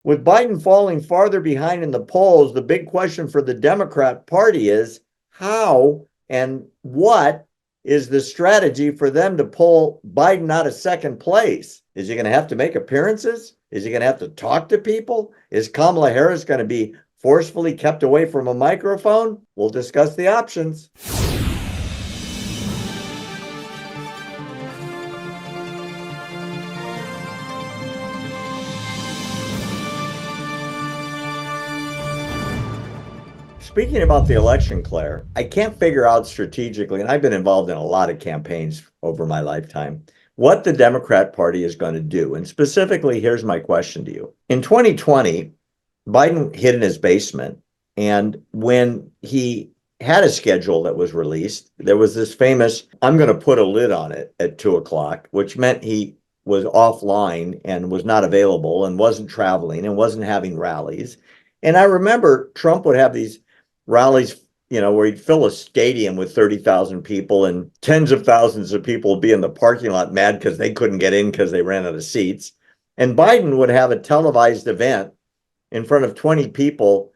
With Biden falling farther behind in the polls, the big question for the Democrat Party is how and what is the strategy for them to pull Biden out of second place? Is he going to have to make appearances? Is he going to have to talk to people? Is Kamala Harris going to be forcefully kept away from a microphone? We'll discuss the options. Speaking about the election, Claire, I can't figure out strategically, and I've been involved in a lot of campaigns over my lifetime, what the Democrat Party is going to do. And specifically, here's my question to you. In 2020, Biden hid in his basement. And when he had a schedule that was released, there was this famous, I'm going to put a lid on it at 2 o'clock, which meant he was offline and was not available and wasn't traveling and wasn't having rallies. And I remember Trump would have these rallies, where he'd fill a stadium with 30,000 people and tens of thousands of people would be in the parking lot mad because they couldn't get in because they ran out of seats. And Biden would have a televised event in front of 20 people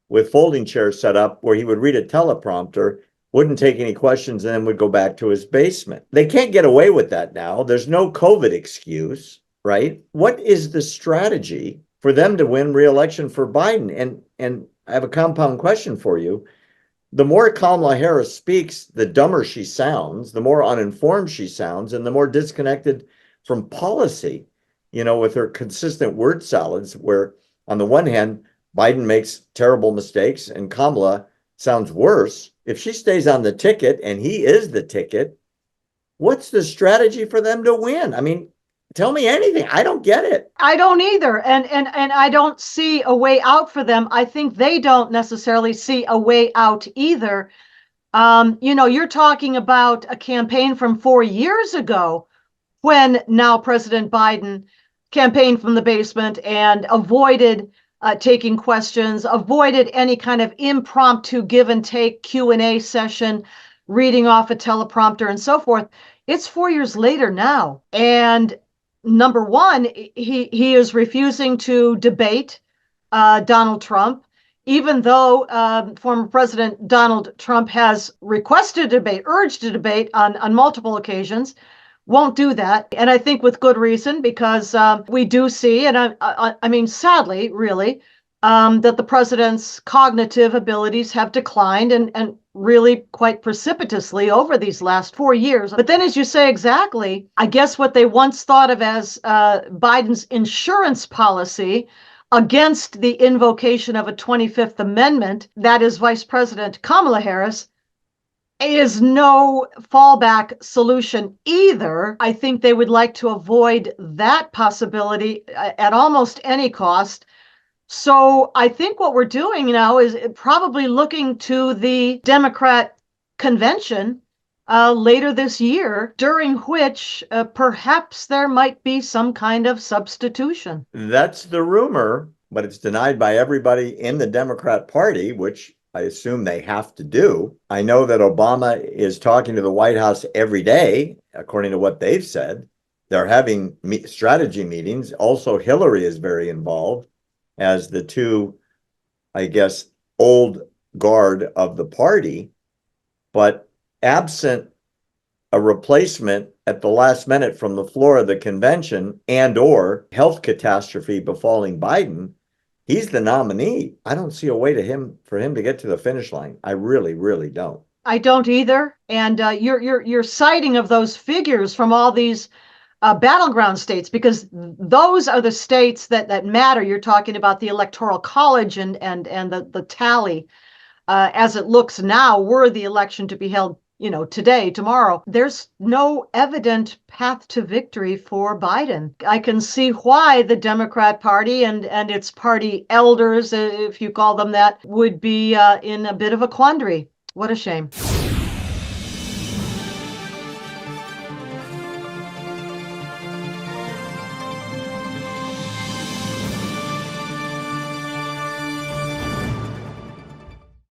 with folding chairs set up where he would read a teleprompter, wouldn't take any questions, and then would go back to his basement. They can't get away with that now. There's no COVID excuse, right? What is the strategy for them to win re-election for Biden? And I have a compound question for you. The more Kamala Harris speaks, the dumber she sounds, the more uninformed she sounds, and the more disconnected from policy, with her consistent word salads, where on the one hand, Biden makes terrible mistakes and Kamala sounds worse. If she stays on the ticket and he is the ticket, what's the strategy for them to win? I mean, tell me anything. I don't get it. I don't either. And I don't see a way out for them. I think they don't necessarily see a way out either. You're talking about a campaign from 4 years ago when now President Biden campaigned from the basement and avoided taking questions, avoided any kind of impromptu give and take Q&A session, reading off a teleprompter and so forth. It's 4 years later now. And number one, he is refusing to debate Donald Trump, even though former President Donald Trump has requested a debate, urged a debate on multiple occasions. Won't do that. And I think with good reason, because we do see, and I mean, sadly, really, that the president's cognitive abilities have declined and really quite precipitously over these last 4 years. But then, as you say exactly, I guess what they once thought of as Biden's insurance policy against the invocation of a 25th Amendment, that is Vice President Kamala Harris, is no fallback solution either. I think they would like to avoid that possibility at almost any cost. So I think what we're doing now is probably looking to the Democrat convention later this year, during which perhaps there might be some kind of substitution. That's the rumor, but it's denied by everybody in the Democrat Party, which I assume they have to do. I know that Obama is talking to the White House every day, according to what they've said. They're having strategy meetings. Also, Hillary is very involved as the two, I guess, old guard of the party. But absent a replacement at the last minute from the floor of the convention and or health catastrophe befalling Biden, he's the nominee. I don't see a way for him to get to the finish line. I really, really don't. I don't either. And your citing of those figures from all these battleground states, because those are the states that matter. You're talking about the Electoral College and the tally as it looks now, were the election to be held today, tomorrow, there's no evident path to victory for Biden. I can see why the Democrat Party and its party elders, if you call them that, would be in a bit of a quandary. What a shame.